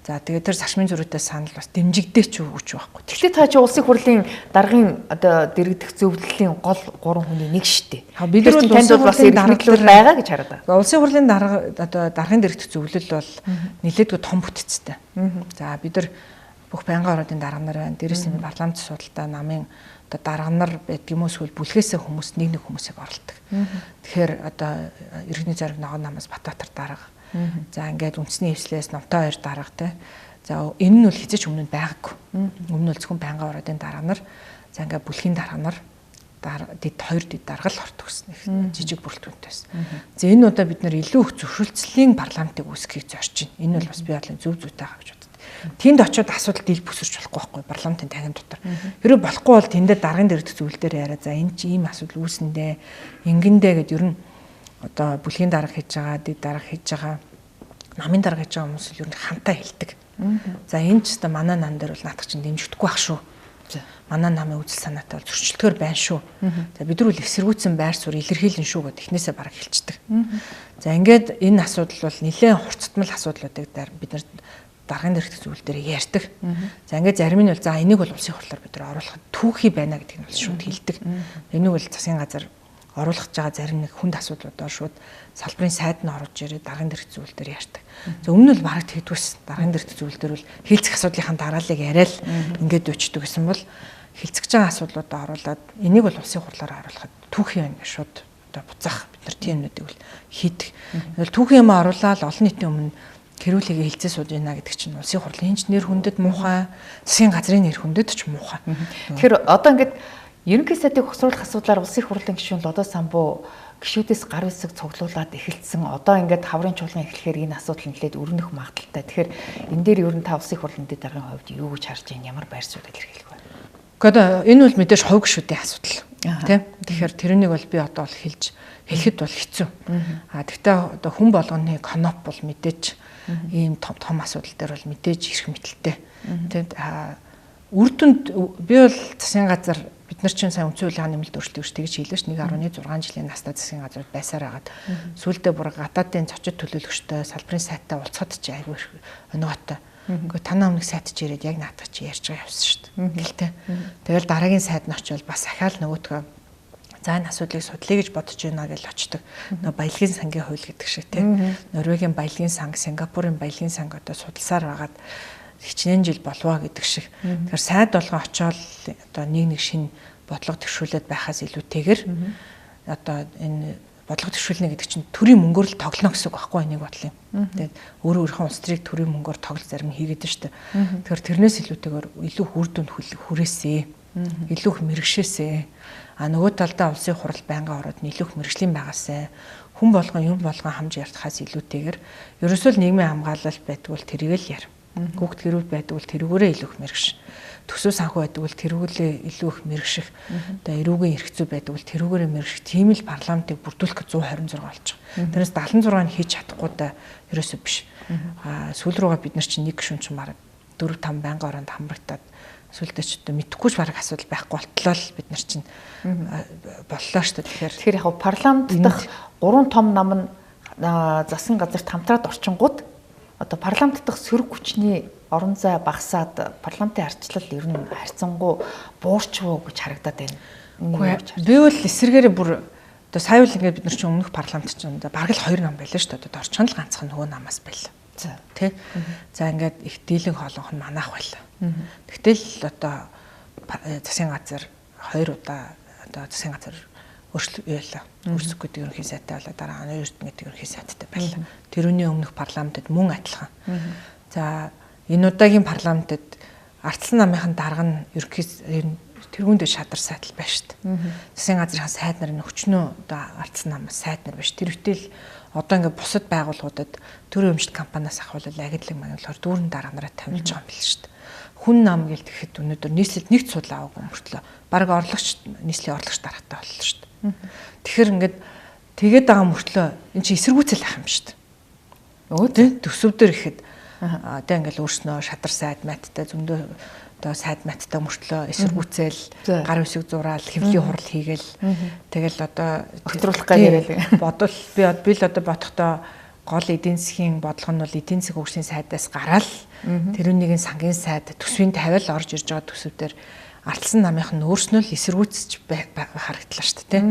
За тэгээд тэр зарчмын зөрүүтэй санал бас дэмжигдээ ч өгч байхгүй. Тэгэхээр та чи улсын хурлын даргын одоо дэргэдэх зөвлөлийн гол 3 хүний нэг штэ. Бид нар танд бол бас эрхлэл байгаа гэж хараад байна. Улсын хурлын дарга одоо даргын дэргэдэх зөвлөл бол нэлээдгүй том бүтцтэй. За бид нар бүх байнгын ордын дарга нар байна. Дээрээс нь парламент судалтай намын одоо дарга нар байдаг юм уу эсвэл бүлгээсээ хүмүүс нэг хүмүүсийг оролдог. Тэгэхээр одоо иргэний зориг ногоон намаас Батбаатар дарга. За ингээд үндэсний хвслээс Номтой 2 дарга те. За энэ нь бол хизээч өмнө нь байгаагүй. Өмнө нь зөвхөн байнгын ордын дарга нар. За ингээд бүлгийн дарга нар дэд 2 дэд дарга л ордог гэсэн жижиг бүрэлдэхүүнтэйс. За энэ удаа бид нар илүү их зөвшөөрлцлийн парламентыг үүсгэхийг зорж байна. Энэ бол бас би бодлоо зөв зүйтэй байгаа гэж боддог. Тэнд очиод асуудал дийл бүсэрч болохгүй байхгүй парламентын танхим дотор. Хэрэв болохгүй бол тэндээ даргын дэргэдэх зүйлдээр яриа за энэ чи ийм асуудал үүснэндээ ингэндээ гэд ер нь одоо бүлгийн дарга хийж байгаа, дэд дарга хийж байгаа, намын дарга хийж байгаа хүмүүс л ер нь хантаа хэлдэг. За энэ ч гэсэн манай нам дээр бол наадах чинь дэмжигдэхгүй байх шүү. Манай намын үзэл санаатай бол зөрчилдгөр байна шүү. За бид нар бол эсэргүүцсэн байр суурь илэрхийлэн шүү гэд эхнээсээ бараг хэлчихдэг. За ингээд энэ асуудал бол нэлээд хурцтмал асуудлуудыг бид нар даргын дэргэдэх зүйл дээр ярьдаг. За ингээд зарим нь бол за энийг бол улсын хурлаар бид нар оруулах түүхий байна гэдгийг нь бол шууд хэлдэг. Энийг бол засгийн газар оруулах гэж байгаа зарим нэг хүнд асуудлуудаар шууд салбарын сайд нь орж ирээд даргын дэргэдэх зүйл дээр ярьдаг. За өмнө нь бол бараг тэгдэгс даргын дэргэдэх зүйл дээр бол хилцэх асуудлынхаа дарааллыг яриад ингээд өчтдөг гэсэн бол хилцэж байгаа асуудлуудаа оруулаад энийг бол улсын хурлаар оруулахад түүхий байна гэж шууд одоо буцаах бид нар тийм юмнуудыг бол хийдэг. Түүхий юм оруулаад олон нийтийн өмнө хэрүүлэгээ хилцээ сууж байна гэдэг чинь улсын хурлын нэр хүндэд муухай, засгийн газрын нэр хүндэд ч муухай. Тэгэхээр одоо ингээд ерөнхий сайдыг хосруулах асуудлаар улсын хурлын гишүүн Лодо Самбуу гишүүдээс гар үсэг цуглуулад эхэлсэн. Одоо ингээд хаврын чуулган эхлэхээр энэ асуудал нэлээд өрнөх магадaltaй. Тэгэхээр энэ дээр ер нь та улсын хурлын дэд даргын хувьд юу гэж харж байна? Ямар байр суурь илэрхийлэх вэ? Гэхдээ энэ бол мэдээж хувь гишүүдийн асуудал. Тийм. Тэгэхээр тэрнийг бол би одоо бол хэлэхэд бол хэцүү. Тэгвэл одоо хүн болгоны коноп бол мэдээж ийм том асуудал дээр бол мэдээж ирэх мэтэлтэй. Тийм. Үр дүнд би бол засгийн газар бид нар чинь сайн үндсэн хуулийн нэмэлт өөрчлөлт гэж хэлсэн ш 1.6 жилийн настай засгийн газрууд байсаар хагаад сүүлдээ бүр гадаадын зочид төлөөлөгчтэй салбарын сайттай уулзахад ч айгүй өнөөтэй. Гэхдээ танаа өмнөх сайд ч ирээд яг наадах чи ярьж байгаа явсан шүү дээ. Гэлтэй. Тэгэл дараагийн сайд нь очивол бас ахаал нөгөөдгөө за энэ асуудлыг судлаа гэж бодож байна гэж очдог. Нөгөө баялагын сангийн хууль гэдэг шиг тийм. Норвегийн баялагын санг, Сингапурын баялагын санг одоо судалсаар байгаад хичнээн жил болвоо гэдэг шиг. Тэгэхээр сайд болгоо очиод одоо нэг шинэ бодлого төвшүүлээд байхаас илүүтэйгээр одоо энэ бодлого төвшүүлнэ гэдэг чинь төрийн мөнгөөр л тоглоно гэсэн үг байхгүй энийг бодлоо. Тэгээд өөрийнхөө улс төрийг төрийн мөнгөөр тоглол зарим хийгээд нь шүү дээ. Тэгэхээр тэрнээс илүүтэйгээр илүү үр дүнд хүрээсэй. Илүү их мэрэгшээсэй. Нөгөө талдаа улсын хурал байнгын ороод илүү их мэрэгжлийн байгаасай. Хүн болгон юм болгон хамж ярдахаас илүүтэйгээр ерөөсөө л нийгмийн хамгаалалт байдаг бол тэрийг л яар. Хүүхд гэрүүл байдаг бол тэрүүгээрээ илүү их мэрэгш. Төсөв санхүү байдаг бол тэрүүгээрээ илүү их мэрэгших. Одоо эрүүгийн эрхцүү байдаг бол тэрүүгээрээ мэрэгших. Тийм л парламентыг бүрдүүлэх 126 болж байгаа. Тэрнээс 76 нь хийж чадахгүй да ерөөсөө биш. Сүүл рүүгээ бид нар чинь нэг гишүүн чинь бараг 4-5 байнгын ороонд хамрагдаад сүлдээ ч одоо мэдхгүйч бараг асуудал байхгүй болтлоо л бид нар чинь боллоо шүү дээ. Тэгэхээр яг парламент дахь 3 том нам нь засгийн газарт хамтраад орчингууд одоо парламент дахь сөрөг хүчний орон зай багасаад парламентын ардчлал ер нь харьцангуй буурчвуу гэж харагдаад байна. Би бол эсэргээрээ бүр одоо сая үл ингээд бид нар чинь өмнөх парламент чинь бараг л 2 нам байлаа шүү дээ. Одоо орчхон л ганцхан нөгөө намаас байлаа. Тэ. За ингээд их дийлэн хоолонх нь манайх байлаа. Тэгтэл одоо засгийн газар 2 удаа одоо засгийн газар өөрчлөлөө. Өөрсдөө гэдэг ерөнхий сайтай болоо дараа нь эрдэнэ гэдэг ерөнхий сайттай байлаа. Тэрүүний өмнөх парламентод мөн адилхан. За энэ удаагийн парламентод ардсан намынхын дарга нь ерөнхий тэргүүндээ шадар сайдл байна шүү дээ. Засгийн газрын сайд нар нь өчнөө одоо ардсан намаас сайд нар байна шүү. Тэр үтэл одоо ингээд бусад байгууллагуудад төрийн өмчлөлт компаниас ахвал агентлаг маяглагаар дүүрэн дарга нараа тавилж байгаа юм биш шүү дээ. Хүн нам гэл тэгэхэд өнөөдөр нийслэлд нэгт судал аваагүй мөртлөө баг орлогч нийслэлийн орлогч даргатай боллоо шүү дээ. Тэгэхээр ингээд тэгээд байгаа мөртлөө эн чинь эсэргүүцэл ах юм шүү дээ. Өө тий төсөвдөр ихэд одоо ингээд өөрснөө шадар сайд майттай зөндөө одоо сайд майттай мөртлөө эсэргүүцэл гар үсэг зураал хэвлийн хурал хийгээл тэгэл одоо огтруулах гэж бодвол би л одоо бодохдоо гол эдийн засгийн бодлого нь бол эдийн засгийн хөгжлийн сайдаас гараад тэрүүнийг сангийн сайд төсвийн тавиал орж ирж байгаа төсөвдөр ардсан намынх нь өөрснөө л эсэргүүцэж харагдлаа шүү дээ.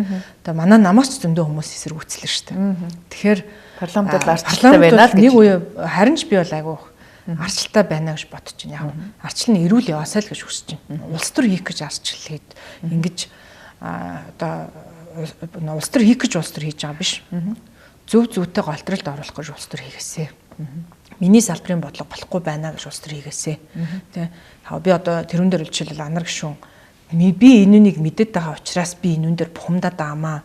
Одоо манай намаас ч зөндөө хүмүүс эсэргүүцлээ шүү дээ. Тэгэхээр парламентд ардчилтай байна л гэж. Нэг үе харин ч би бол айгүй ардчилтай байна гэж бодож байна. Яг ардчил нь эрүүл яваасаа л гэж хүсэж байна. Улс төр хийх гэж ардчил хэд ингэж одоо улс төр хийх гэж улс төр хийж байгаа биш. Зөв зүйтэй голтролд оруулах гэж улс төр хийгээсэ. Миний салбарын бодлого болохгүй байна гэж улс төр хийгээсэ. Тэ би одоо тэрүүн дээр жишээлбэл анар гişүн би энэнийг мэдээд байгаа учраас би энүүн дээр бухимдаад байгаамаа.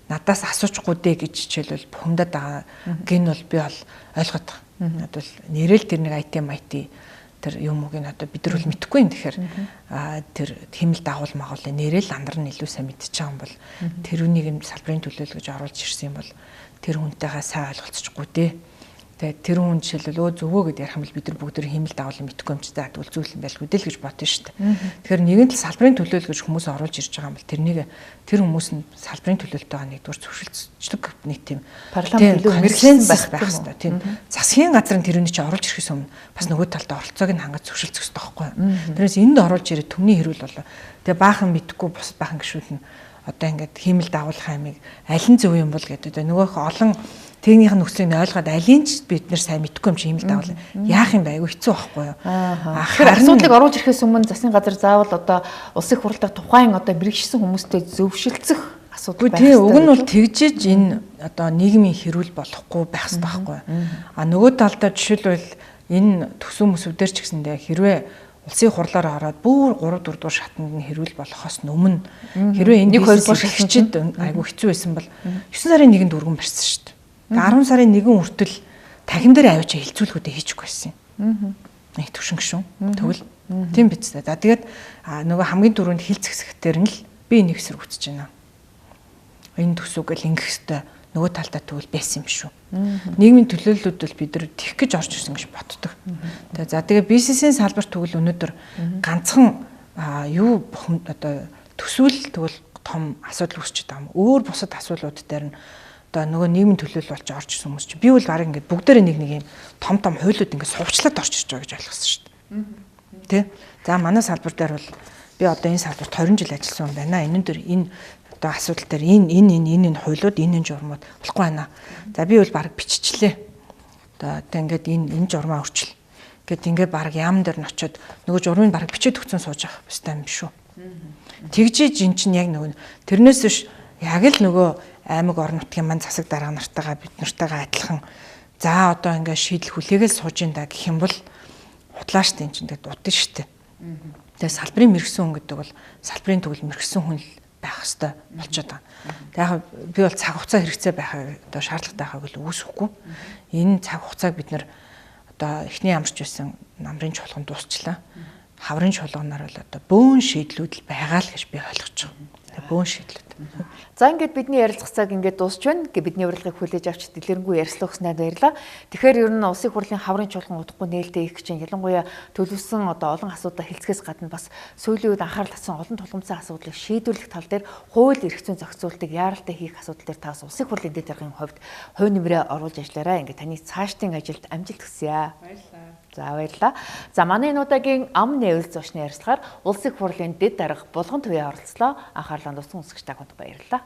Надаас асуучгүй дээ гэж жишээлбэл бухимдаад байгаа гин бол би бол ойлгоод байгаа. Надад нэрэл тэр нэг IT тэр юм уу гин одоо бид нар бол мэдэхгүй юм. Тэгэхээр тэр хэмэл дагуул магуул нэрэл андар нь илүү сайн мэдчихэж байгаа юм бол тэрүүнийг нь салбарын төлөөлөл гэж оруулж ирсэн юм бол тэр хүнтэйгээ сайн ойлголцохгүй дээ. Тэгээд тэр хүн жишээлбэл зөвөө гэд ярих юм бол бид нар бүгд хэмэл дагуул мэдэхгүй юм чи заадвал зүйл юм байлгүй дээ л гэж бодсон шүү дээ. Тэгэхээр нэгэн л салбарын төлөөлөл гэж хүмүүс оруулж ирж байгаа юм бол тэр хүмүүс нь салбарын төлөөлөлтөйгээ нэгдүгээр зөвшөлдсөжлөг нэг тийм парламент илүү мэрэгсэн байх хэрэгтэй тийм. Засгийн газрын тэрүүний чи оруулж ирэхээс өмнө бас нөгөө талдаа оролцоог нь хангаж зөвшөлдөх хэрэгтэй байхгүй юу? Тэрнээс энд оруулж ирээд төмний хэрүүл болоо. Тэгээ баахан мэдэхгүй бусад баахан гişүүд нь одоо ингээд хэмэл дагуулах аймыг аль нь зөв юм бол гэдэг. Нөгөөх олон техникийн нөхцөлийг ойлгоод алийг ч бид нэр сайн мэдэхгүй юм чи хэмэл дагуул. Яах юм бэ? Айгүй хэцүү байхгүй юу? Тэгэхээр асуудлыг оруулж ирэхээс өмнө засгийн газар заавал одоо улсын хурлаа тухайн одоо мэрэгшсэн хүмүүстэй зөвшөлдсөх асуудал байх хэрэгтэй. Тийм, уг нь бол тэгжиж энэ одоо нийгмийн хэрүүл болохгүй байх хэрэгтэй байхгүй юу? Нөгөө талдаа жишээлбэл энэ төсөв мөсөвдөр ч гэсэндээ хэрвээ улсын хурлаар ороод бүр 3 4 дугаар шатанд нь хэрүүл болохоос өмнө хэрвээ энэ 1 2 дугаар шатчид айгүй хэцүү байсан бол 9 сарын 1-нд өргөн барьсан шүү дээ. 10 сарын 1 хүртэл тахин дээр авчиж хилцүүлгүүдээ хийчихгүй байсан юм. Нэг төвшин гişүн. Тэгвэл тийм биз дээ. За тэгээд нөгөө хамгийн түрүүнд хилц хэсэгтэр нь л би энийг эсэргүүцэж байна. Энэ төсөвгөл ингэх хэвээр нөгөө талдаа тэгвэл байсан юм шүү. Нийгмийн төлөөллүүд бол бид нар тэгэх гэж орж ирсэн гэж боддог. За тэгээ бизнесийн салбарт тэгвэл өнөөдөр ганцхан юу одоо төсвөл тэгвэл том асуудал үүсчихэд байгаа юм. Өөр бусад асуудлууд дээр нь одоо нөгөө нийгмийн төлөөлөл болж орж ирсэн хүмүүс чи би бол баг ингээд бүгдээрээ нэг юм том хуйлууд ингээд сувчлаад орж ирж байгаа гэж ойлгосон шүү дээ. Тэ? За манай салбар дээр бол би одоо энэ салбарт 20 жил ажилласан юм байна. Энэ дээр энэ одоо асуудал дээр энэ хуйлууд энэ журмууд болохгүй байна. За би бол баг биччихлээ. Одоо ингээд энэ журмаа өрчил. Гэт ингээд баг яам дээр нь очиод нөгөө журмыг баг бичээд өгсөн сууж авах хэвээр юм шүү. Тэгжиж эн чинь яг нөгөө тэрнээс биш яг л нөгөө аймаг орон нутгийн маань засаг дарга нартайгаа бид нартайгаа адилхан за одоо ингээд шийдэл хүлээгээл сууж ин да гэх юм бол худлаа штэ энэ чинь тэгээд удаа штэ. Тэгээд салбарын мэрэгсэн хүн гэдэг бол салбарын төгөл мэрэгсэн хүн л байх хэвээр болчиход байгаа. Тэгээд яг би бол цаг хугацаа хэрэгцээ байхаа одоо шаардлагатай байхаг л үүсэхгүй. Энэ цаг хугацааг бид нэр одоо эхний ямарч байсан намрын чуулган дуусчлаа. Хаврын чуулганаар бол одоо бөөн шийдлүүд л байгаа л гэж би ойлгож байгаа. Тэгээд бөөн шийдлүүд. За ингээд бидний ярилцах цаг ингээд дуусч байна. Бидний урилгыг хүлээж авч дэлгэрэнгүй ярилцлаа өгснээр баярлалаа. Тэгэхээр ер нь улсын хурлын хаврын чуулган удахгүй нээлттэй их чинь ялангуяа төлөвлөсөн одоо олон асуудал хэлцгээс гадна бас сүүлийн үед анхаарал татсан олон тулгымцсан асуудлыг шийдвэрлэх тал дээр хууль эрх зүйн зохицуултыг яаралтай хийх асуудал дээр таас улсын хурлын дэд даргын хувьд хувь нэмрээ оруулж ажиллаарай. Ингээд таны цаашдын ажилд амжилт хүсье. Баярлалаа. За баярлалаа. За манай энэ удаагийн ам нээвэл зочны ярилцлагаар улсын хурлын дэд дарга Булган Төвөө оролцлоо. Анхаарлаа дууссан үзэгч та бүхэнд баярлалаа.